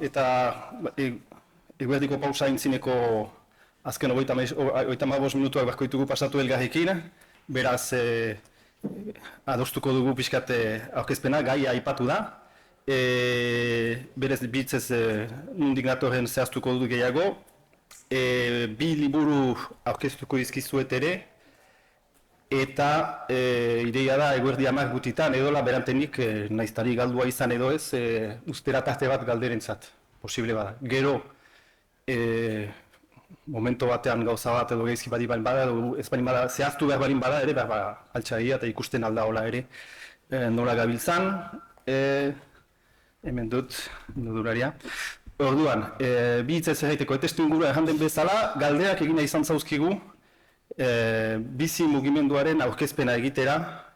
eta eguerdiko pausa intzineko azken 35 minutuak beharko ditugu pasatu elgarrekin, beraz adostuko dugu pixkat aurkezpena, gai aipatu da. Berez bitzez nondik natorren zehaztuko dut gehiago. Bi liburu aurkeztuko dizkizuet ere, eta ideia da eguerdi 10 gutitan edola berantenik naiztari galdua izan edo ez, ustera tarte bat galderentzat, posible bada. Gero, momento batean gauza bat edo geizki badi balin bada, edo ez balin bada, zehaztu behar balin bada ere, altxagia eta ikusten alda hola ere nola gabiltzan. Hemen dut, noduraria. Orduan, bi hitzez erraiteko, testu ingurua erranden bezala, galdeak egina izan zauzkigu, bizi mugimenduaren aurkezpena egitera,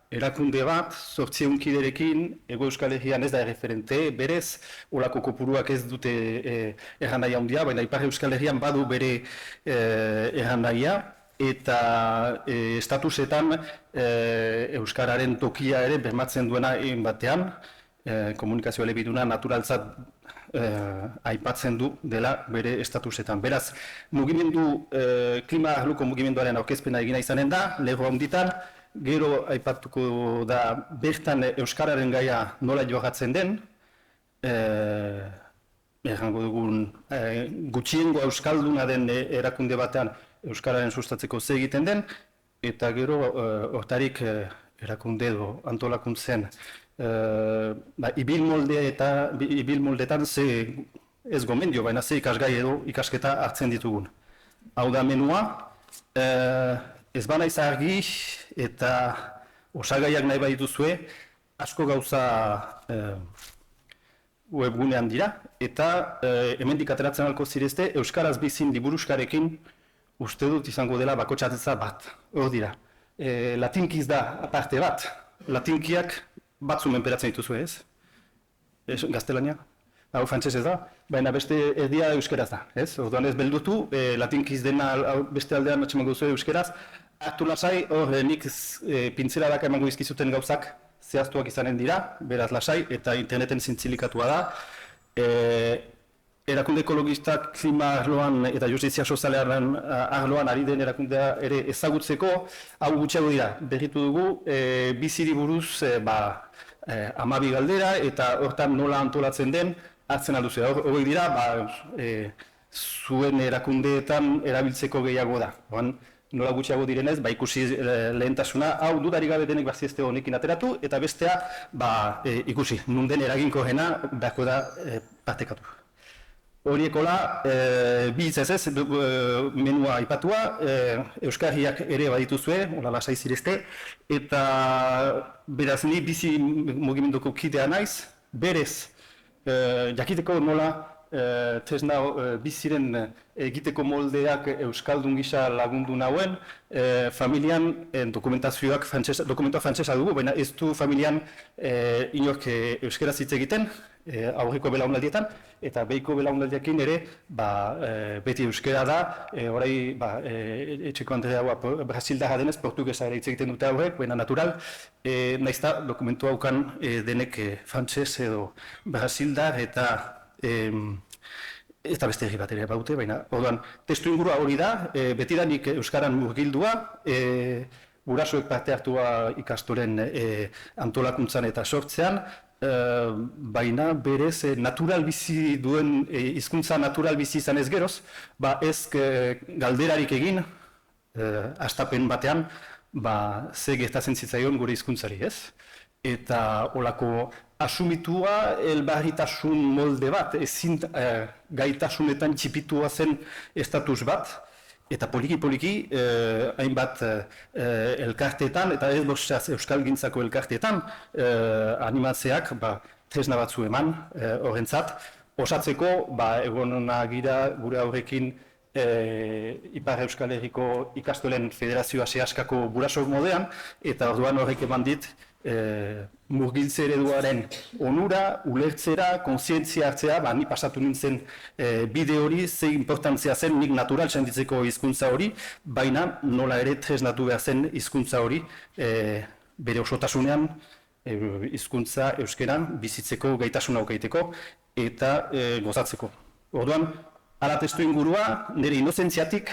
erakunde bat, 800 kiderekin, Hego Euskal Herrian ez da erreferente, berez, olako kopuruak ez dute errandai handia, baina Ipar Euskal Herrian badu bere errandaia, eta estatusetan Euskararen tokia ere bermatzen duena egin batean, komunikazio elebiduna naturaltzat aipatzen du dela bere estatusetan. Beraz, mugimendu, klima arluko mugimenduaren aurkezpena egina izanen da, lerro handitan, gero aipatuko da bertan Euskararen gaia nola jogatzen den, errango dugun gutxiengo euskalduna den erakunde batean Euskararen sustatzeko ze egiten den, eta gero hortarik erakunde edo antolakuntzen ibilmoldetan ze ez gomendio, baina ze ikasgai edo ikasketa hartzen ditugun. Hau da menua, ez bana argi eta osagaiak nahi badituzue, asko gauza webgunean dira, eta hemendik ateratzen alko zirezte, Euskaraz bizin liburuskarekin uste dut izango dela bakotxatetza bat, hor dira. Latinkiz da aparte bat, latinkiak batzu menperatzen dituzue ez? Gaztelania? Hau frantsesez da, baina beste erdia euskeraz da, ez? Orduan ez beldutu, latinkiz dena beste aldean atxemango duzu euskeraz, hartu lasai, hor nik pintzeladak emango izkizuten gauzak zehaztuak izanen dira, beraz lasai, eta interneten zintzilikatua da. Erakunde ekologistak klima arloan eta justizia sozialean arloan ari den erakundea ere ezagutzeko, hau gutxiago dira, berritu dugu, biziri buruz 12 galdera eta hortan nola antolatzen den hartzen alduzu. Hori dira, zuen erakundeetan erabiltzeko gehiago da. Nola gutxiago direnez, ikusi lehentasuna, hau dudarik gabe denek baziezte honekin ateratu, eta bestea ikusi, nunden eraginkorrena beharko da partekatu. Horiekola, bi hitzez ez, menua aipatua, Euskarriak ere badituzue, hola lasai zirezte, eta beraz ni bizi mugimenduko kidea naiz, berez, jakiteko nola tresna biziren egiteko moldeak Euskaldun gisa lagundu nauen, familian dokumentuak frantsesa dugu, baina ez du familian inork euskaraz hitz egiten, aurreko belaunaldietan, eta behiko belaunaldiekin ere beti euskara da, orai etxeko Andrea brasildarra denez, portugesa ere hitz egiten dute aurrek, baina natural, naizta dokumentu haukan denek frantses edo brasildar eta beste herri bat ere baute, baina orduan, testu ingurua hori da, betidanik euskaran murgildua, gurasoek parte hartua ikastoren antolakuntzan eta sortzean, baina berez natural bizi duen, hizkuntza natural bizi izan ez geroz, ez galderarik egin, hastapen batean, ze gertatzen zitzaion gure hizkuntzari, ez? Eta olako asumitua elbarritasun molde bat, ezin gaitasunetan txipitua zen estatus bat, eta poliki-poliki hainbat elkarteetan, eta ez bostaz euskalgintzako elkarteetan animatzeak tresna batzu eman horrentzat, osatzeko egonona gira gure aurrekin Ipar Euskal Herriko ikastolen federazioa sehaskako guraso modean, eta orduan horrek eman dit murgiltze ereduaren onura, ulertzera, kontzientzia hartzea, ni pasatu nintzen bide hori, ze importantzia zen nik natural sentitzeko hizkuntza hori, baina nola ere tresnatu behar zen hizkuntza hori bere osotasunean hizkuntza euskeran bizitzeko gaitasuna aukaiteko eta gozatzeko. Orduan, ala testu ingurua, nire inozentziatik,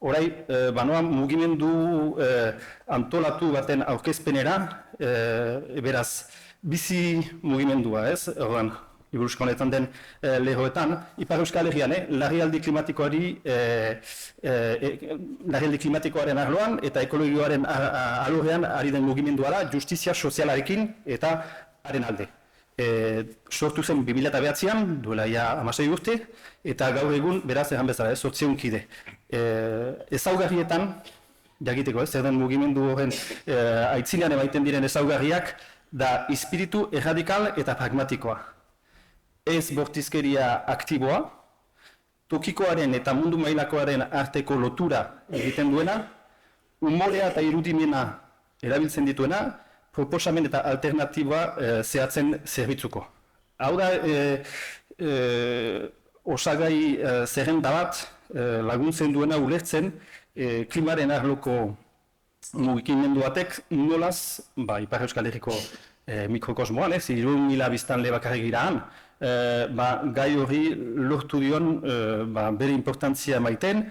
orai, banoan mugimendu antolatu baten aurkezpenera, beraz, bizi mugimendua, ez? Orduan, Iburuzko honetan den lehoetan, Ipar Euskal Herrian, larrialdi klimatikoaren arloan eta ekologioaren alorrean ari den mugimendua da justizia sozialarekin eta haren alde. Sortu zen 2009an, duela ja 16 urte, eta gaur egun, beraz, egan bezala, 800 kide. Ezaugarrietan, jakiteko, zer den mugimendu horren aitzinean emaiten diren ezaugarriak, da espiritu erradikal eta pragmatikoa. Ez bortizkeria aktiboa, tokikoaren eta mundu mailakoaren arteko lotura egiten duena, umorea eta irudimena erabiltzen dituena, proposamen eta alternatiba zehatzen zerbitzuko. Hau da, osagai zerrenda bat laguntzen duena ulertzen klimaren arloko mugimendu batek nolaz, Ipar Euskal Herriko mikrokosmoan, 3.000 biztanle bakarrik giraan, gai hori lortu dion bere importantzia maiten,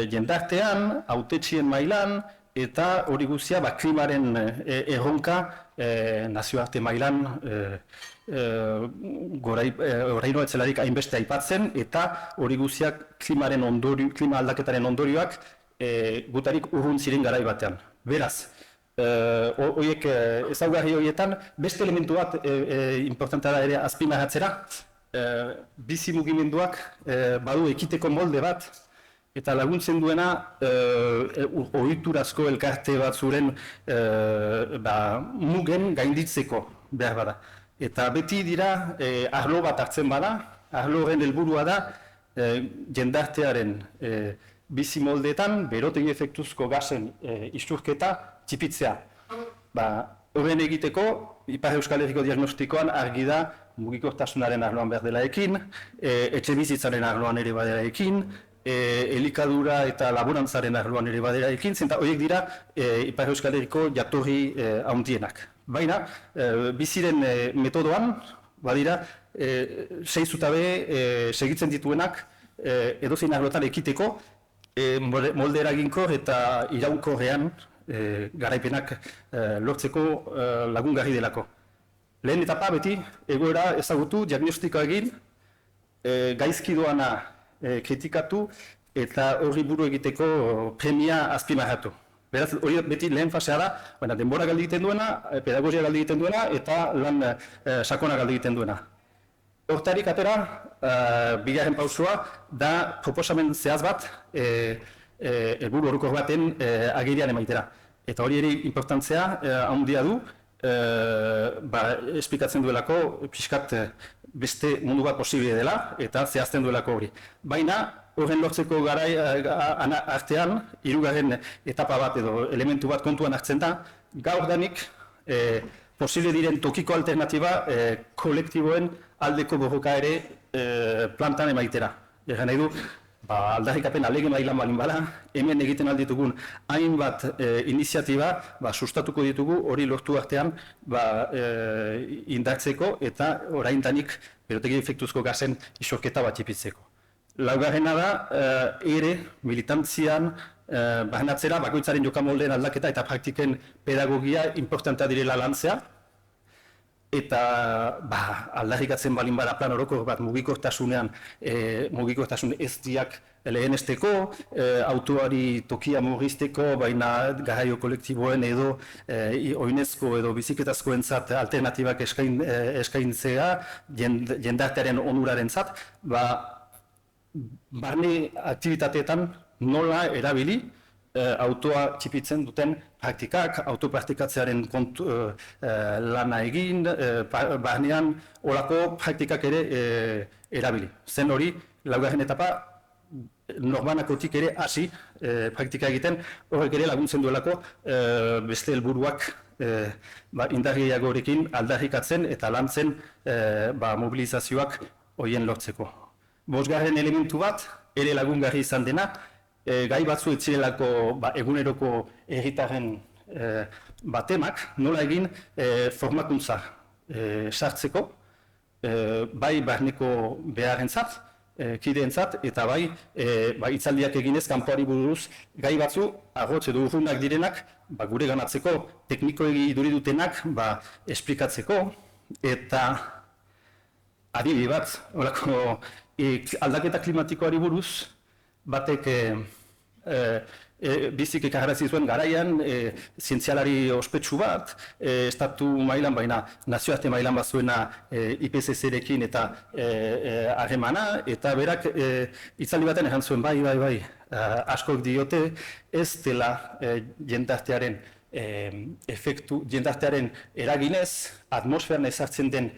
jendartean, hautetxien mailan, eta hori guzia klimaren erronka nazioarte mailan oraino etzelarik hainbeste aipatzen, eta hori guzia klima aldaketaren ondorioak gutarik urrun ziren garai batean. Beraz, horiek ezaugarri horietan, beste elementu bat importantea da ere azpimarratzera, bizi mugimenduak badu ekiteko molde bat, eta laguntzen duena ohiturazko elkarte batzuren mugen gainditzeko behar bada. Eta beti dira arlo bat hartzen bada, arlo horren helburua da jendartearen bizi moldeetan berotegi efektuzko gasen isurketa txipitzea. Horren egiteko, Ipar Euskal Herriko diagnostikoan argi da mugikortasunaren arloan behar dela ekin, etxe bizitzaren arloan ere badera ekin, elikadura eta laborantzaren arloan ere badera ekin, zenta horiek dira Ipar Euskal Herriko jatorri handienak. Baina, biziren metodoan, badira, 6 zutabe segitzen dituenak edozein arlotan ekiteko, molde eraginkor eta iraunkorrean garaipenak lortzeko lagungarri delako. Lehen etapa beti egoera ezagutu, diagnostikoa egin, gaizki doana kritikatu eta horri buru egiteko premia azpimarratu. Beraz, hori beti lehen fasea da, denbora galdi egiten duena, pedagogia galdi egiten duena eta lan sakona galdi egiten duena. Hortarik atera, bigarren pausua, da proposamen zehaz bat, helburu orokor baten agerian emaitera. Eta hori ere importantzia handia du, esplikatzen duelako pixkat beste mundu bat posible dela eta zehazten duelako hori. Baina, horren lortzeko garai artean, hirugarren etapa bat edo elementu bat kontuan hartzen da, gaur danik posible diren tokiko alternatiba kolektiboen aldeko borroka ere plantan emaitera. Egan nahi du, aldarrikapen alege mailan balin bala, hemen egiten alditugun hainbat iniziatiba sustatuko ditugu hori lortu artean indartzeko eta oraindanik berotegi efektuzko gazen isorketa bat txipitzeko. Laugarrena da, ere militantzian bahanatzera bakoitzaren jokamoldeen aldaketa eta praktiken pedagogia importantea direla lantzea, eta aldarrikatzen balin bada plan orokor bat mugikortasunean, mugikortasun eztiak lehenesteko, autoari tokia murrizteko, baina garraio kolektiboen edo oinezko edo bizikletazkoentzat alternatibak eskaintzea, jendartearen onuraren zat, barne aktibitateetan nola erabili autoa txipitzen duten praktikak, autopraktikatzearen lana egin, barnean olako praktikak ere erabili. Zen hori, laugarren etapa, norbanakotik ere hasi praktika egiten, horrek ere laguntzen duelako beste helburuak indarriagorekin aldarrikatzen eta lantzen mobilizazioak horien lortzeko. Bosgarren elementu bat, ere lagungarri izan dena, gai batzu etzirelako eguneroko herritarren batemak nola egin formakuntza sartzeko, bai barneko beharrentzat, kideentzat, eta bai hitzaldiak eginez kanpoari buruz gai batzu, agotz edo urrunak direnak, gure ganatzeko, teknikoegi iduri dutenak esplikatzeko, eta adibi bat, aldaketa klimatikoari buruz, batek bizik ekarrazi zuen garaian, zientzialari ospetsu bat, estatu mailan, baina nazioarte mailan bazuena IPCC-rekin eta harremana, eta berak hitzaldi baten egan zuen, bai, askok diote ez dela jendartearen eraginez, atmosferan ezartzen den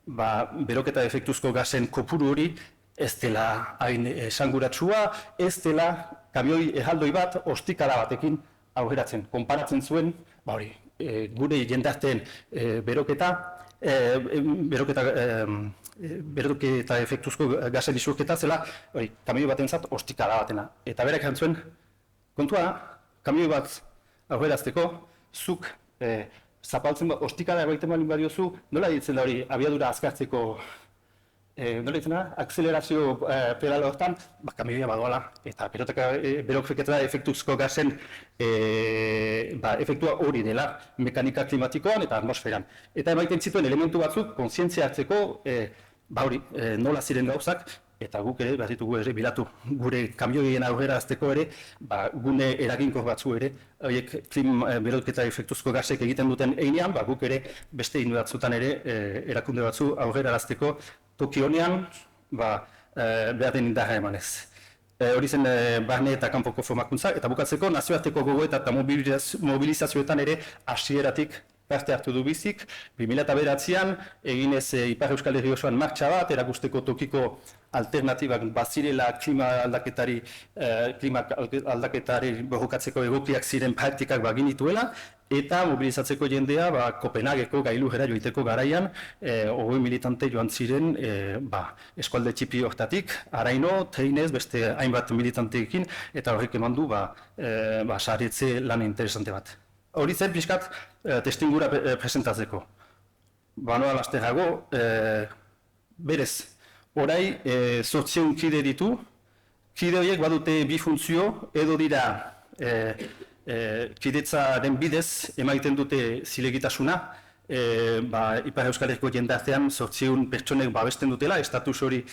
beroketa efektuzko gasen kopuru hori, ez dela hain esanguratsua, ez dela kamioi erraldoi bat ostikada batekin aurreratzen. Konparatzen zuen, gure jendarteen beroketa efektuzko gasen isurketa zela kamioi batentzat ostikada batena. Eta berak esan zuen, kontua, kamioi bat aurrerazteko, zuk zapaltzen bat ostikada erbaiten balin badiozu, nola ditzen da hori abiadura azkartzeko nola ditzen da, akzelerazio pedalo hortan, kamioia badoala, eta beroketa efektuzko gazen efektua hori dela, mekanika klimatikoan eta atmosferan. Eta emaiten zituen elementu batzuk, kontzientzia hartzeko, nola ziren gauzak, eta guk ere, behar ditugu ere, bilatu gure kamioien aurrera azteko ere, gune eraginkor batzu ere, horiek beroketa efektuzko gazek egiten duten einean, guk ere, beste inu batzutan ere, erakunde batzu aurrera azteko, toki honean, behar den indarra emanez. Hori zen barne eta kanpoko formakuntza, eta bukatzeko nazioarteko gogoeta eta mobilizazioetan ere hasieratik parte hartu du bizik. 2009an eginez Ipar Euskal Herri osoan martxa bat, erakusteko tokiko alternatibak bazirela klima aldaketari borrokatzeko egokiak ziren praktikak baginituela, eta mobilizatzeko jendea Kopenhageko gailurrera joiteko garaian, 20 militante joan ziren eskualde txipi hortatik, Araino, Teinez, beste hainbat militanteekin, eta horrek eman du saretze lan interesante bat. Hori zen pixkat testingura presentatzeko. Noa lasterrago, berez, orai 800 kide ditu, kide horiek badute bi funtzio, edo dira kidetzaren bidez emaiten dute zilegitasuna, Ipar Euskal Herriko jendartean 800 pertsonek babesten dutela, estatus hori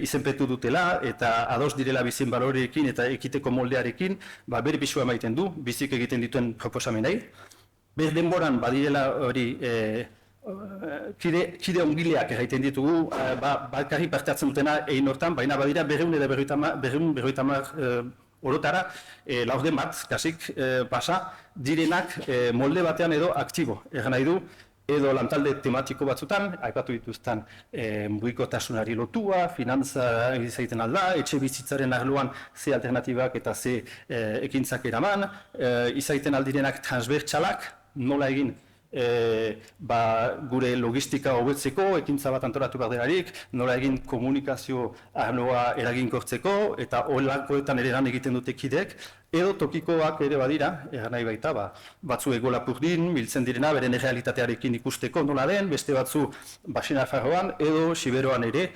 izenpetu dutela, eta ados direla bizien baloreekin eta ekiteko moldearekin, bere pisua emaiten du, bizik egiten dituen proposamenei. Ber denboran badirela hori kide ongileak egiten ditugu, bakarri parte hartzen dutena egin hortan, baina badira 250 orotara, laurden bat, kasik pasa, direnak molde batean edo aktibo. Egan nahi du, edo lantalde tematiko batzutan, aipatu dituzten mugikortasunari lotua, finantza izaiten alda, etxe bizitzaren arloan ze alternatibak eta ze ekintzak eraman, izaiten aldirenak transbertsalak, nola egin gure logistika hobetzeko, ekintza bat antolatu behar delarik, nola egin komunikazio arloa eraginkortzeko, eta holakoetan ere lan egiten dute kideek, edo tokikoak ere badira, egan nahi baita, batzu Ego Lapurdin, biltzen direna, beren errealitatearekin ikusteko nola den, beste batzu Baxenafarroan, edo Siberoan ere,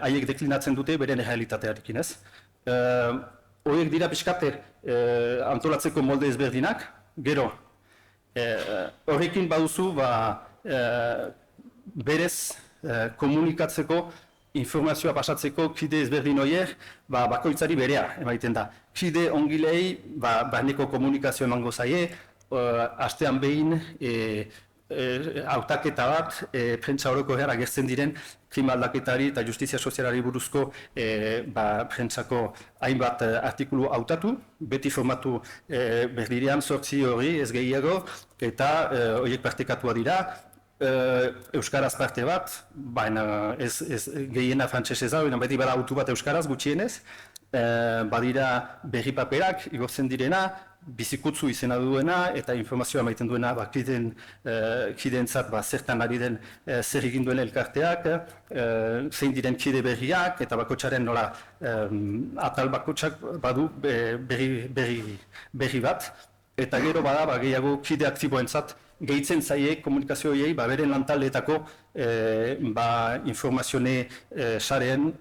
haiek deklinatzen dute beren errealitatearekin, ez? Horiek dira pixkate antolatzeko molde ezberdinak, gero, horrekin baduzu berez komunikatzeko, informazioa pasatzeko kide ezberdin horiek, bakoitzari berea emaiten da. Kide ongilei barneko komunikazio emango zaie, astean behin hautaketa bat, prentsa orokorrean agertzen diren klima aldaketari eta justizia sozialari buruzko prentsako hainbat artikulu hautatu, beti formatu berdirean 8 hori ez gehiago, eta horiek partekatua dira, euskaraz parte bat, baina ez gehiena frantsesez da, baina beti bada autu bat euskaraz gutxienez, badira berri paperak igortzen direna, bizikutzu izena duena eta informazioa emaiten duena kideentzat zertan ari den zer egin duen elkarteak, zein diren kide berriak eta bakotsaren nola atal bakotsak badu berri bat. eta gero bada gehiago kide aktiboentzat gehitzen zaie komunikazioei beren lantaldeetako informazione sareen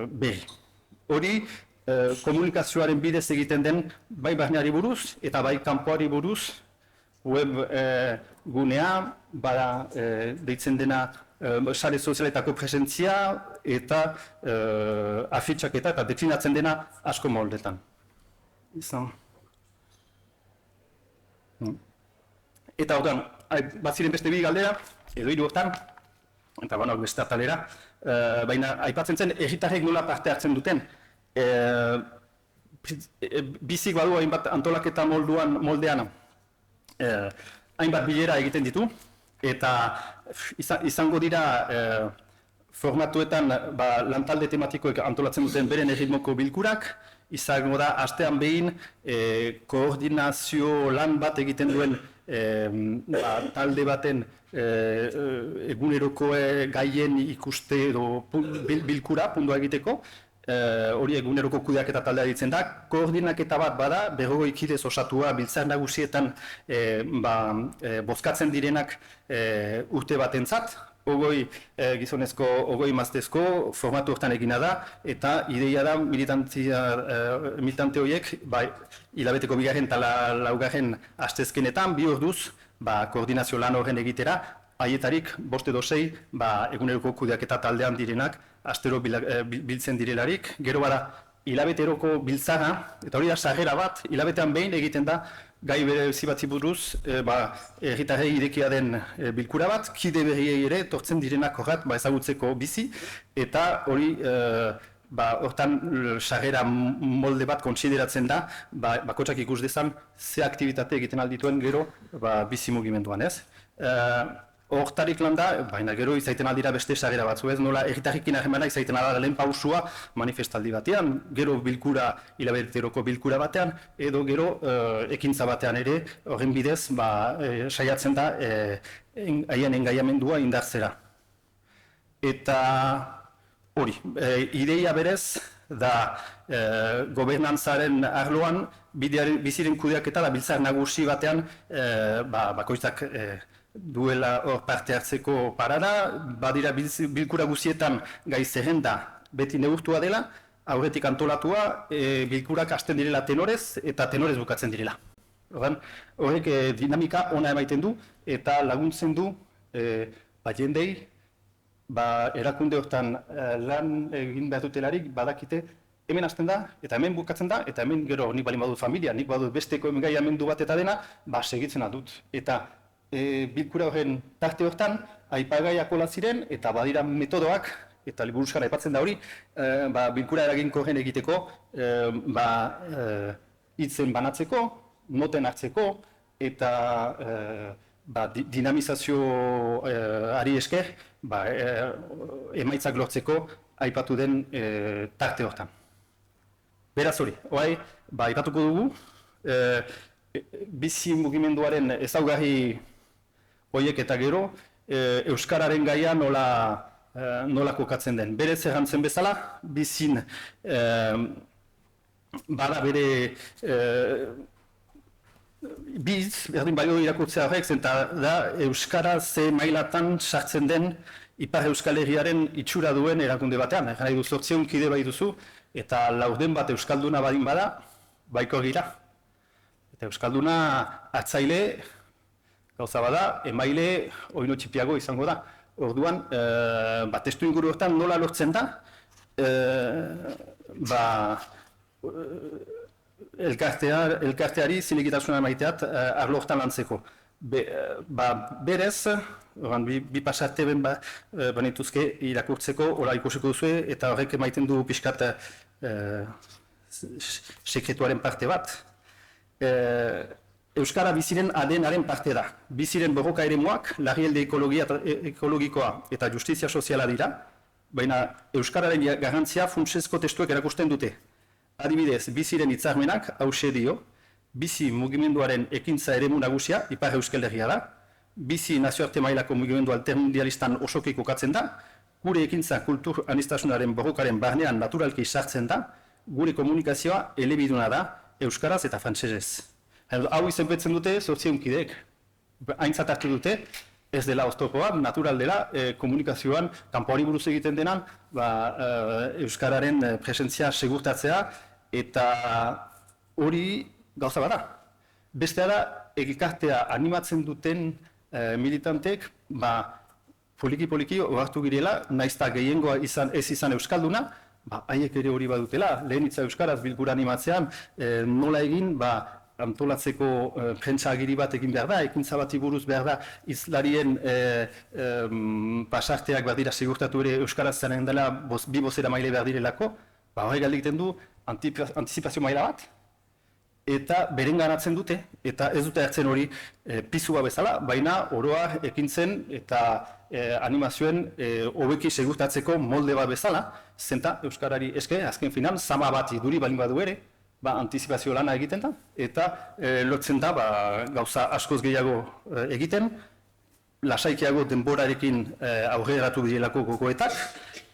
behi. Hori komunikazioaren bidez egiten den bai barneari buruz eta bai kanpoari buruz web gunea, bada deitzen dena sare sozialetako presentzia eta afitxaketa eta definatzen dena asko moldetan. Eta hortan, baziren beste bi galdera, edo hiru hortan, eta beste atalera, baina aipatzen zen herritarrek nola parte hartzen duten. Bizik badu hainbat antolaketa moldean, hainbat bilera egiten ditu, eta izango dira formatuetan lantalde tematikoek antolatzen duten beren erritmoko bilkurak, izango da astean behin koordinazio lan bat egiten duen talde baten eguneroko gaien ikuste edo bilkura pundua egiteko, hori eguneroko kudeaketa taldea ditzen da, koordinaketa bat bada, 40 kidez osatua biltzar nagusietan bozkatzen direnak urte batentzat, gizonezko, 20 emaztezko formatu hortan egina da, eta ideia da militante horiek, hilabeteko bigarren eta laugarren astezkenetan, 2 orduz, koordinazio lan horren egitera, haietarik, 5 edo 6, eguneroko kudeaketa taldean direnak, astero biltzen direlarik, gero bada, hilabeteroko biltzara, eta hori da sarrera bat, hilabetean behin egiten da, gai berezi batzi buruz, herritarrei irekia den bilkura bat, kide berriei ere, tortzen direnak horret, ezagutzeko bizi, eta hori, hortan sarrera molde bat kontsideratzen da, bakotsak ikus dezan, ze aktivitate egiten aldituen gero bizi mugimenduan, ez? Hortarik landa, baina gero izaiten aldira beste sarrera batzu, ez? Nola herritarrekin harremana izaiten aldira lehen pausua manifestaldi batean, gero bilkura, hilabeteroko bilkura batean, edo gero ekintza batean ere, horren bidez, saiatzen da haien engaiamendua indartzera. Eta hori, ideia berez da gobernantzaren arloan biziren kudeaketa da biltzar nagusi batean bakoitzak duela hor parte hartzeko parada, badira bilkura guzietan gai zerrenda beti neurtua dela, aurretik antolatua, bilkurak hasten direla tenorez eta tenorez bukatzen direla. Horrek dinamika ona emaiten du eta laguntzen du jendei erakunde hortan lan egin behar dutelarik badakite hemen hasten da, eta hemen bukatzen da, eta hemen gero nik bali badut familia, nik badut besteko engaiamendu bat eta dena, segitzen adut. Eta bilkura horren tarte hortan, aipagaiak hola ziren, eta badira metodoak, eta liburuzkan aipatzen da hori, bilkura eraginkorren egiteko, hitzen banatzeko, noten hartzeko, eta dinamizazioari esker, emaitzak lortzeko aipatu den tarte hortan. Beraz hori, aipatuko dugu, bizi mugimenduaren ezaugarri horiek eta gero, euskararen gaia nola kokatzen den. Berez errantzen bezala, bizin bada bere biz, berdin balio irakurtzea horrek, zenta da euskara ze mailatan sartzen den Ipar Euskal Herriaren itxura duen erakunde batean. Egan nahi du 800 kide bai duzu, eta laurden bat euskalduna badin bada, baiko gira. Eta euskalduna atzaile, gauza bada, emaile oino txipiago izango da. Orduan, testu inguru hortan nola lortzen da, elkarteari zilegitasuna maiteat arlo hortan lantzeko. Berez, bi pasarte ben banituzke irakurtzeko, ora ikusiko duzue, eta horrek emaiten du pixkat sekretuaren parte bat. Euskara biziren ADN-aren parte da. Biziren borroka eremuak, larrialde ekologikoa eta justizia soziala dira, baina Euskararen garrantzia funtsezko testuek erakusten dute. Adibidez, biziren hitzarmenak hauxe dio, bizi mugimenduaren ekintza eremu nagusia, Ipar Euskal Herria da, bizi nazioarte mailako mugimendu altermundialistan osoki kokatzen da, gure ekintza kultur aniztasunaren borrokaren barnean naturalki sartzen da, gure komunikazioa elebiduna da, euskaraz eta frantsesez. Hau izenpetzen dute 800 kideek. Aintzat hartu dute, ez dela oztopoa, natural dela, komunikazioan, kanpoari buruz egiten denan, Euskararen presentzia segurtatzea, eta hori gauza bada. Bestea da, elkartea animatzen duten militantek, poliki-poliki ohartu girela, naizta gehiengoa ez izan euskalduna, haiek ere hori badutela, lehenitza euskaraz bilkura animatzean, nola egin, antolatzeko prentsa agiri bat egin behar da, ekintza bati buruz behar da, izlarien pasarteak badira segurtatu ere euskaraz zaren dela bi bozera maile behar direlako, hori galde egiten du antizipazio maila bat, eta berenganatzen dute, eta ez dute hartzen hori pizua bezala, baina oroa ekintzen eta animazioen hobeki segurtatzeko molde bat bezala, zenta euskarari eske, azken finan, sama bat iduri balin badu ere, antizipazio lana egiten da, eta lotzen da gauza askoz gehiago egiten, lasaikiago denborarekin aurreratu direlako gogoetak,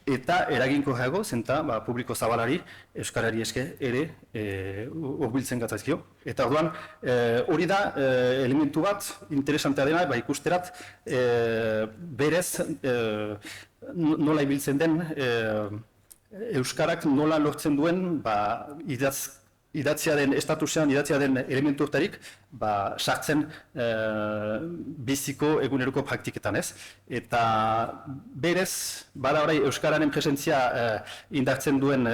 eta eraginkorrago zenta publiko zabalari euskarari eske ere hurbiltzen gatzaizkio. Eta orduan hori da elementu bat interesantea dena ikusterat berez nola ibiltzen den euskarak nola lortzen duen idatziaren estatusean, idatziaren elementu hortarik sartzen biziko eguneroko praktiketan ez. Eta berez, bada orai Euskararen presentzia indartzen duen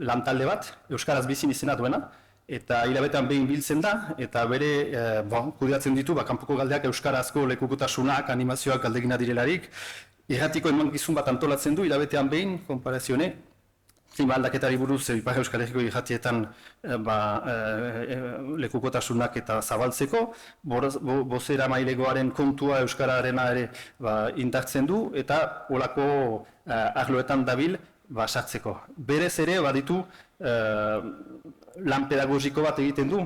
lantalde bat, Euskaraz bizin izena duena, eta hilabetean behin biltzen da, eta bere kudeatzen ditu, kanpoko galdeak euskarazko lekukotasunak, animazioak galdegina direlarik, irratiko emankizun bat antolatzen du, hilabetean behin, konparazione, klima aldaketari buruz Ipar Euskal Herriko irratietan lekukotasunak eta zabaltzeko, bozera mailegoaren kontua euskararena ere indartzen du, eta olako arloetan dabil sartzeko. Berez ere baditu lan pedagogiko bat egiten du,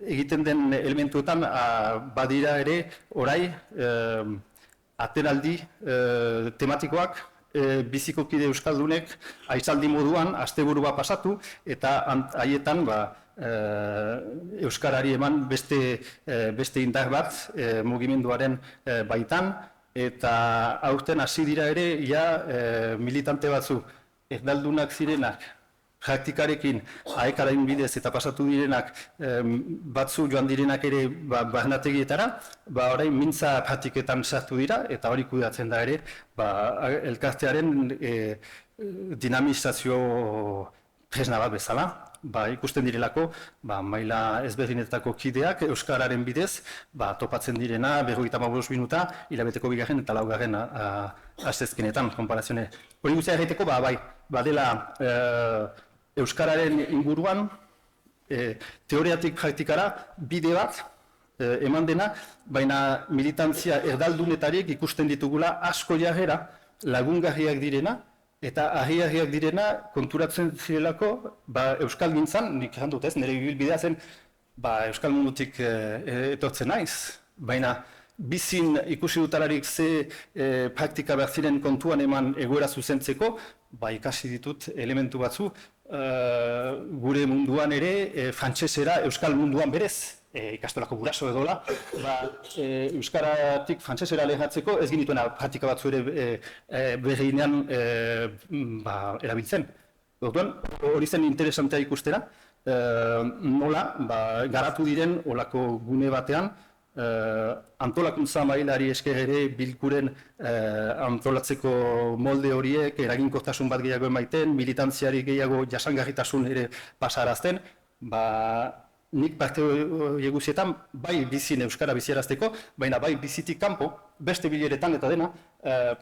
egiten den elementuetan badira ere orai ateraldi tematikoak biziko kide euskaldunek aizaldi moduan asteburua pasatu eta haietan euskarari eman beste indar bat mugimenduaren baitan eta aurten hasi dira ere militante batzu erdaldunak zirenak praktikarekin aekarain bidez eta pasatu direnak batzu joan direnak ere barnategietara, orain mintza praktiketan sartu dira eta hori kudeatzen da ere elkartearen dinamizazio tresna bat bezala. Ikusten direlako, maila ezberdinetako kideak euskararen bidez topatzen direna 55 minuta, hilabeteko bigarren eta laugarren astezkenetan, konparazione. Hori guztia egiteko, badela euskararen inguruan teoriatik praktikara bide bat eman dena, baina militantzia erdaldunetarik ikusten ditugula asko jarrera lagungarriak direna, eta ahiarriak direna konturatzen zirelako euskal gintzan, nik jandut ez, nire bilbidea zen euskal mundutik etortzen naiz, baina bizin ikusi dutalarik ze praktika behar ziren kontuan eman egoera zuzentzeko, ikasi ditut elementu batzu gure munduan ere frantsesera euskal munduan berez, ikastolako guraso edola, euskaratik frantsesera lehatzeko ez ginituena praktika batzu ere berreinean erabiltzen. Hori zen interesantea ikustera, nola garatu diren olako gune batean, antolakuntza mailari esker ere bilkuren antolatzeko molde horiek eraginkortasun bat gehiago emaiten, militantziari gehiago jasangarritasun ere pasarazten, nik parte eguzietan bai bizin euskara biziarazteko, baina bai bizitik kanpo, beste bileretan eta dena,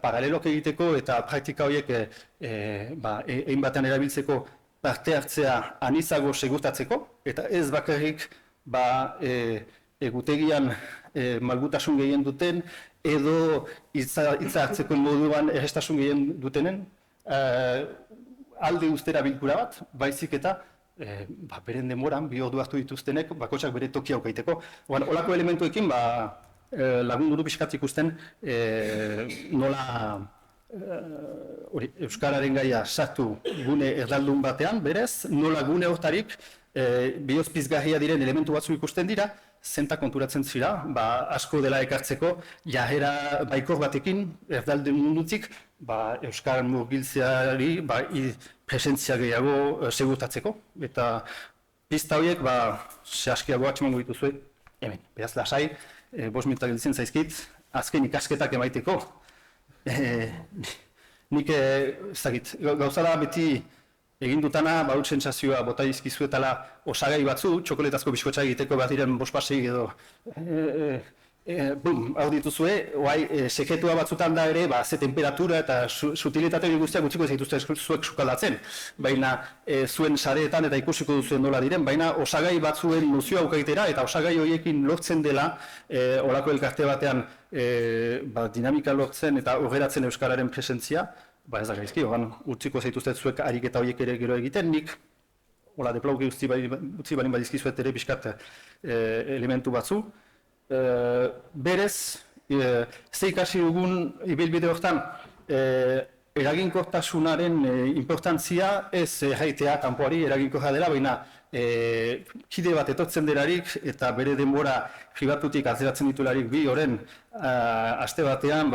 paralelok egiteko eta praktika horiek egin batean erabiltzeko parte hartzea anizago segurtatzeko, eta ez bakarrik egutegian malgutasun gehien duten, edo hitza hartzeko moduan errestasun gehien dutenen, alde ustera bilkura bat, baizik eta beren demoran, bi ordu hartu dituztenek, bakotxak bere tokia aukaiteko. Olako elementuekin lagundu du pixkat ikusten nola Euskararen gaia sartu gune erdaldun batean, berez, nola gune hortarik bihozpizgarria diren elementu batzuk ikusten dira, zenta konturatzen zira, asko dela ekartzeko, jahera baikor batekin, erdaldun mundutik, Euskaren murgiltzeari presentzia gehiago segurtatzeko. Eta pista horiek, sehaskiagoak emango dituzue, hemen, beraz lasai, 5 minutak gelditzen zaizkit, azken ikasketak emaiteko. Nik, gauza da beti egin dutana, hau sentsazioa bota dizkizuetala osagai batzu, txokoletazko biskotxa egiteko bat diren 5 edo hau dituzue, sekretua batzutan da ere, ze temperatura eta sutilitate guztiak gutxiko ez dituzte zuek sukaldatzen. Baina zuen sareetan eta ikusiko duzuen nola diren, baina osagai batzuen nozioa aukaitera eta osagai horiekin lortzen dela, olako elkarte batean dinamika lortzen eta horreratzen euskararen presentzia, ez da gaizki, utziko zaituzte zuek ariketa horiek ere gero egiten, nik deplauke utzi balin badizkizuet ere pixkat elementu batzu. Berez, ze ikasi dugun ibilbide horretan, eraginkortasunaren importantzia ez jaitea kanpoari eraginkorra dela, baina kide bat etortzen delarik eta bere denbora pribatutik atzeratzen ditularik bi horren aste batean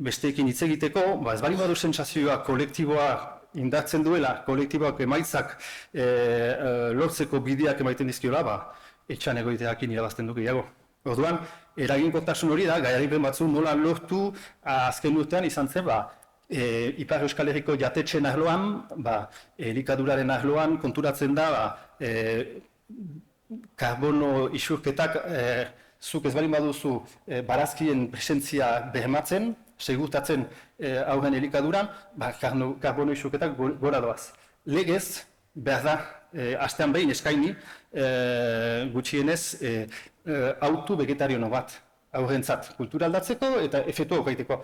besteekin hitz egiteko, ez bali badu sentsazioa kolektiboa indartzen duela, kolektiboak emaitzak lortzeko bideak emaiten dizkiola, etxan egoiteakin irabazten du gehiago. Orduan, eraginkortasun hori da, gaiaripen batzu nola lortu azken urtean izan zen, Ipar Euskal Herriko jatetxen arloan, elikaduraren arloan konturatzen da, karbono isurketak zuk ez balin baduzu barazkien presentzia bermatzen, segurtatzen aurren elikaduran, karbono isurketak gora doaz. Legez, behar da, astean behin eskaini, gutxienez, autu vegetariono bat aurrentzat kultura aldatzeko eta efektua okaiteko.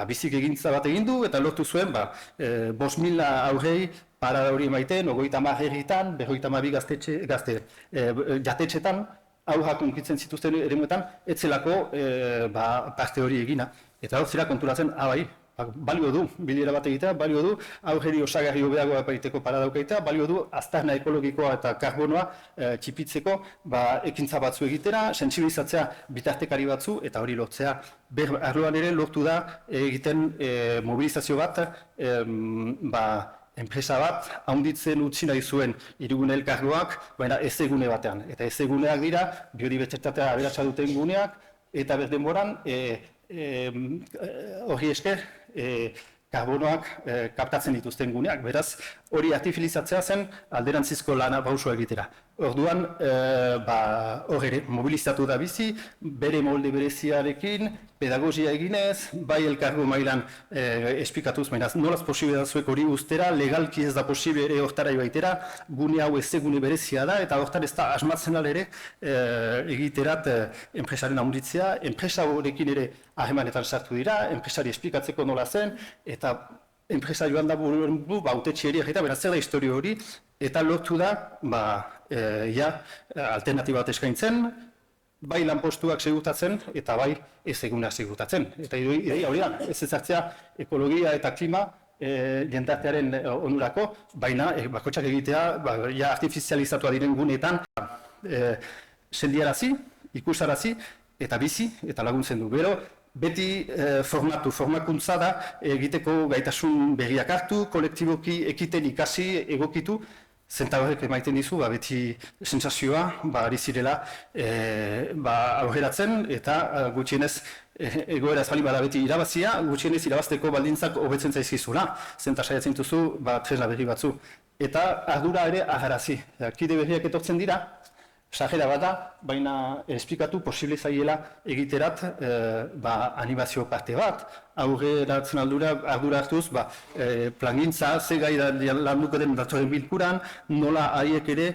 Bizik egintza bat egin du eta lortu zuen 5.000 aurrei parada hori emaiten, 30 herritan, 52 jatetxetan, aurrak unkitzen zituzten eremuetan, etzelako parte hori egina. Eta hor zira konturatzen, balio du, bilera bat egitea, balio du, aurreri osagarri hobeagoa epaiteko paradaukaita, balio du, aztarna ekologikoa eta karbonoa txipitzeko, ekintza batzu egitera, sentsibilizatzea bitartekari batzu, eta hori lortzea. Arloan ere lortu da egiten mobilizazio bat, enpresa bat, haunditzen utzi nahi zuen hirigune elkargoak, baina ez egune batean. Eta ez eguneak dira, biodibertsitatea aberatsa duten guneak, eta berdenboran, hori esker, karbonoak kaptatzen dituzten guneak, beraz, hori artifilizatzea zen alderantzizko lana pausua egitera. Orduan, hor ere, mobilizatu da bizi, bere molde bereziarekin, pedagogia eginez, bai elkargo mailan esplikatuz, baina nolaz posible da zuek hori ustera, legalki ez da posible ere hortara baitera, gune hau ez gune berezia da, eta hortan ez da asmatzen ere egiterat enpresaren handitzea, enpresa horrekin ere ahemanetan sartu dira, enpresari esplikatzeko nola zen, eta enpresa joan da hautetxeari egita, beraz zer da historio hori, eta lortu da, alternatiba bat eskaintzen, bai lanpostuak segurtatzen, eta bai ez egunak segurtatzen. Eta ideia hori da, ez ezartzea ekologia eta klima jendartearen onurako, baina bakotxak egitea, artifizializatua diren guneetan, sendiarazi, ikusarazi, eta bizi, eta laguntzen du. Gero, beti formakuntza da egiteko gaitasun berriak hartu, kolektiboki ekiten ikasi egokitu, zentabarrek emaiten dizu, beti sentsazioa, ari zirela aurreratzen, eta gutxienez egoera ez bali bada beti irabazia, gutxienez irabazteko baldintzak hobetzen zaizkizula, zenta saiatzen duzu, tresna berri batzu. Eta ardura ere agarazi, kide berriak etortzen dira, sajera bat da, baina esplikatu posible zaiela egiterat animazio parte bat, aurreratzen ardura hartuz, plangintza, ze gai landuko den datorren bilkuran, nola haiek ere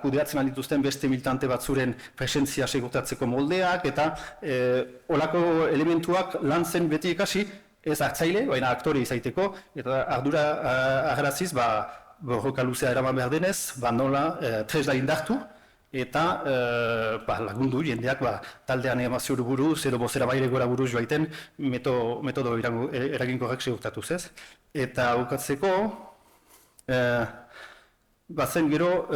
kudeatzen dituzten beste militante batzuren presentzia segurtatzeko moldeak, eta olako elementuak lantzen beti ikasi, ez hartzaile, baina aktore izaiteko, eta ardura agaraziz, borroka luzea eraman behar denez, nola tresna indartu, eta lagundu jendeak talde animazioa buruz, edo bozera bairegora buruz joaiten metodo eraginkorrak segurtatuz ez. Eta bukatzeko, bazen gero,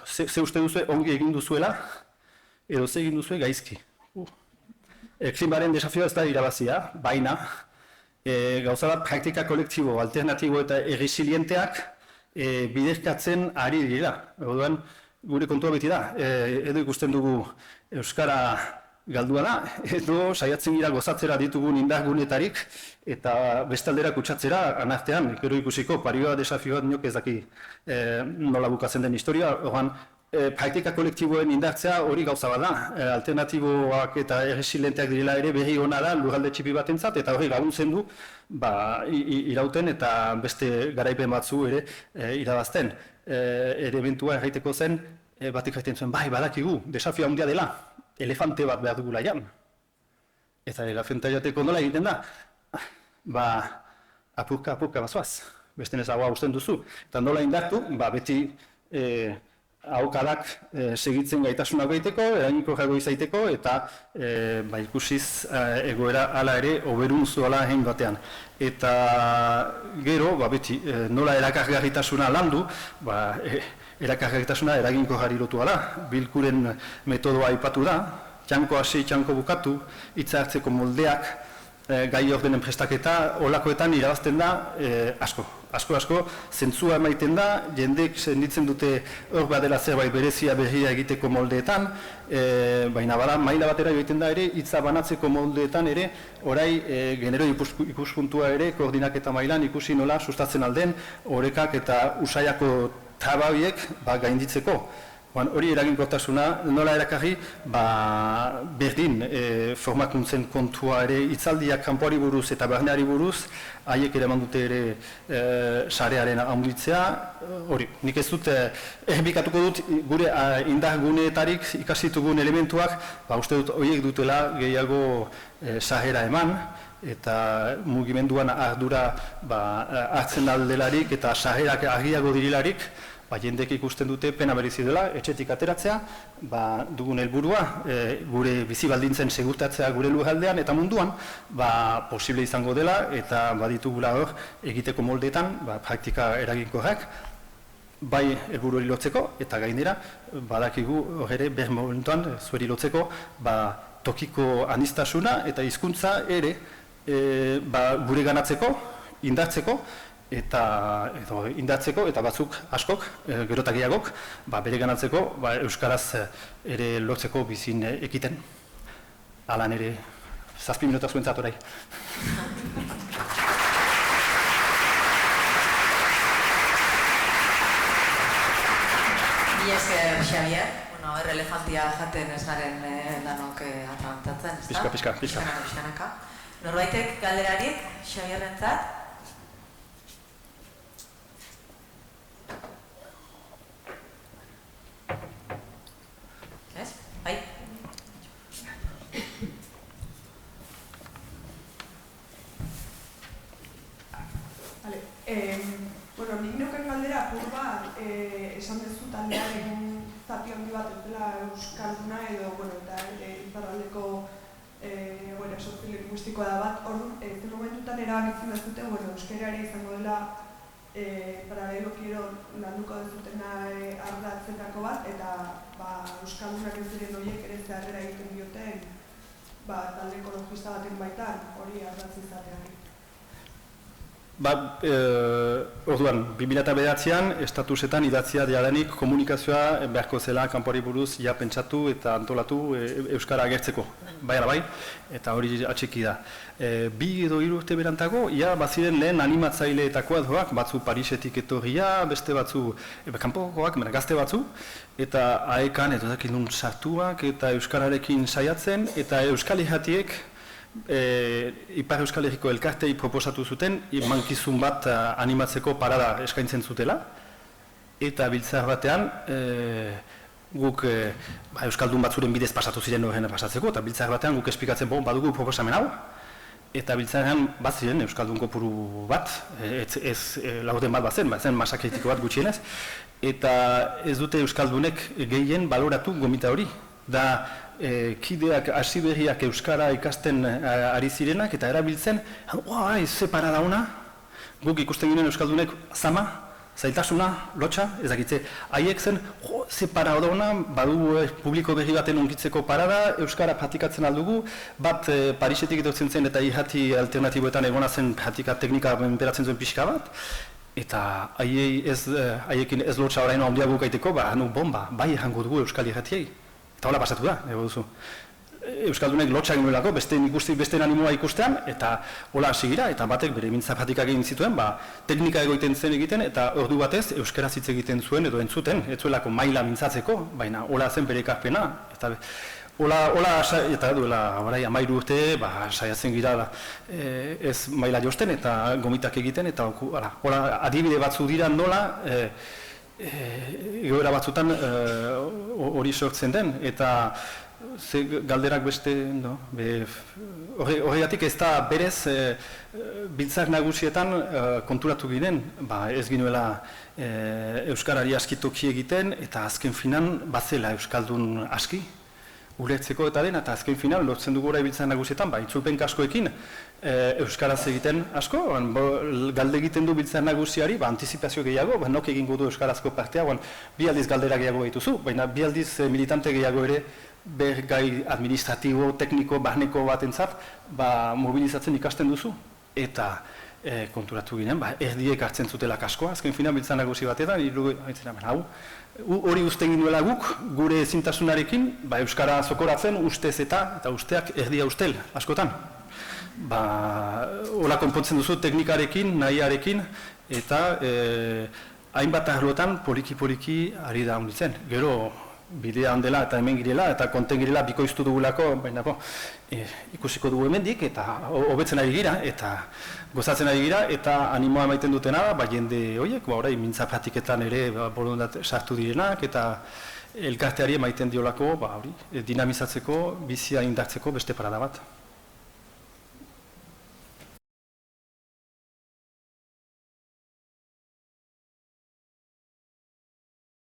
ze uste duzu ongi egin duzuela, edo ze egin duzu gaizki. Klimaren desafioa ez da irabazia, baina gauza bat praktika kolektibo, alternatibo eta erresilienteak biderkatzen ari dira. Orduan, gure kontua beti da, edo ikusten dugu euskara galdua da, edo saiatzen gira gozatzera ditugun indargunetarik eta bestaldera kutsatzera anartean, gero ikusiko parioa desafioa dinok ez daki nola bukatzen den historia. Orduan, praktika kolektiboen indartzea hori gauza bat da, alternatiboak eta erresilenteak direla ere berri hona da lurralde txipi batentzat, eta hori laguntzen du irauten eta beste garaipen batzu ere irabazten. Elementua erraiteko zen, batik jaiten zuen, bai, badakigu, desafioa handia dela, elefante bat behar dugula jan. Eta elefantea jateko nola egiten da? Apurka bazoaz, beste nezagoa usten duzu. Eta nola indartu, beti ahokadak segitzen gaitasunak gaiteko, erainiko jago izaiteko, eta ikusiz egoera hala ere oberun zuela egin batean. Eta gero, beti nola erakargarritasuna landu, erakargarritasuna eraginko jarri lotu ala. Bilkuren metodoa aipatu da, txanko hasi, txanko bukatu, hitza hartzeko moldeak, gai ordenen prestaketa, olakoetan irabazten da asko, zentzua emaiten da, jendek senditzen dute hor badela zerbait berezia berria egiteko moldeetan, baina maila batera joiten da ere, hitza banatzeko moldeetan ere, orai genero ikuspuntua ere, koordinaketa mailan ikusi nola sustatzen alden, orekak eta usaiako trababiek gainditzeko. Hori eraginkortasuna nola erakarri, berdin formakuntzen kontua ere hitzaldiak kanpoari buruz eta barneari buruz, haiek eraman dute ere sarearen handitzea. Hori, nik ez dut erbikatuko dut gure indarguneetarik ikasitugun elementuak, uste dut horiek dutela gehiago sarera eman, eta mugimenduan ardura hartzen aldelarik eta sarerak argiago dirilarik, jendek ikusten dute pena berezi dela, etxetik ateratzea, dugun helburua, gure bizi baldintzen segurtatzea gure lurraldean eta munduan, posible izango dela eta baditugula hor egiteko moldeetan, praktika eraginkorrak, bai helburu hori lotzeko eta gainera, badakigu hor ere ber momentuan zueri lotzeko, tokiko aniztasuna eta hizkuntza ere gure ganatzeko, indartzeko, eta batzuk askok, gerotak gehiagok, bere ganatzeko, euskaraz ere lotzeko bizin ekiten. Alan ere, 7 minutak zuentzat orai. Mila esker, Xavier. Elefantia jaten ez garen danok atrabantatzen, ez da? Pixka. Norbaitek galderarik, Xavierrentzat? Bai. Nik neuken galdera apur bat esan duzu taldearen zati handi bat ez dela euskalduna edo eta iparraldeko sortzi linguistikoa da bat. Zer momentutan erabakitzen duzute euskara ere izango dela paralelokiero landuko duzutena ardatzetako bat, eta euskaldunak ez diren horiek ere zeharrera egiten dioten talde ekologista baten baitan hori ardatz izatean. Orduan, 2009an estatusetan idatzia diadanik komunikazioa beharko zela kanpoari buruz pentsatu eta antolatu euskara agertzeko. Bai, eta hori atxiki da. 2 edo 3 urte berantago, baziren lehen animatzaileetakoa doak, batzu Parisetik etorria, beste batzu kanpokoak, gazte batzu, eta aekan edo dakindun sartuak eta euskararekin saiatzen, eta euskal irratiek Ipar Euskal Herriko elkartei proposatu zuten mankizun bat animatzeko parada eskaintzen zutela, eta biltzar batean guk euskaldun batzuren bidez pasatu ziren horren pasatzeko, eta biltzar batean guk esplikatzen badugu proposamen hau, eta biltzanean bat ziren Euskaldun kopuru bat, ez laurden bat bazen masa kritiko bat gutxienez, eta ez dute Euskaldunek gehien baloratu gomita hori. Da kideak hasi berriak Euskara ikasten ari zirenak eta erabiltzen, ze parada ona, guk ikusten ginen Euskaldunek zama, zailtasuna, lotxa, ezakitze, haiek zen, ze parada ona, badu publiko berri baten onkitzeko parada, Euskara praktikatzen aldugu, bat Parisetik etortzen zen eta irrati alternatiboetan egona zen praktika teknika beratzen zuen pixka bat, eta haiekin ez lotxa oraino handiago gaiteko, bomba, bai errango dugu Euskal irratiei. Eta hola pasatu da, ego duzu. Euskaldunek lotxak nuelako, beste animoa ikustean, eta hola hasi gira, eta batek bere mintza pratikak egin zituen, teknika egoiten zen egiten, eta ordu batez euskaraz hitz egiten zuen edo entzuten, ez zuelako maila mintzatzeko, baina hola zen bere ekarpena, eta eta duela 13 urte, saiatzen gira ez maila josten eta gomitak egiten, eta hola adibide batzu dira nola, egoera batzutan hori sortzen den, eta galderak beste, horregatik ez da berez biltzak nagusietan konturatu ginen, ez ginuela Euskarari aski toki egiten, eta azken finan bazela Euskaldun aski, ulertzeko eta den, eta azken final lortzen dugu orai biltzak nagusietan, itzulpen kaskoekin Euskaraz egiten asko, galde egiten du biltzak nagusiari, antizipazio gehiago, nok egingo du Euskarazko partea, bi aldiz galdera gehiago behituzu, baina bi aldiz militante gehiago ere gai administratibo, tekniko, barneko batentzat, mobilizatzen ikasten duzu. Eta konturatu ginen, erdiek hartzen zutela kaskoa, azken final biltzak nagusi batetan, hori uste ginuela guk, gure ezintasunarekin, Euskara zokoratzen ustez eta usteak erdia ustel, askotan. Hola konpontzen duzu teknikarekin, nahiarekin, eta hainbat arlotan poliki-poliki ari da honditzen. Gero, bidea handela eta hemen girela, eta konten girela bikoiztu dugulako, baina ikusiko dugu hemendik, eta hobetzen ari gira, eta gozatzen ari gira, eta animoa emaiten dutena, jende horiek, orain mintza praktiketan ere borondat sartu direnak, eta elkarteari emaiten diolako, dinamizatzeko, bizia indartzeko beste parada bat.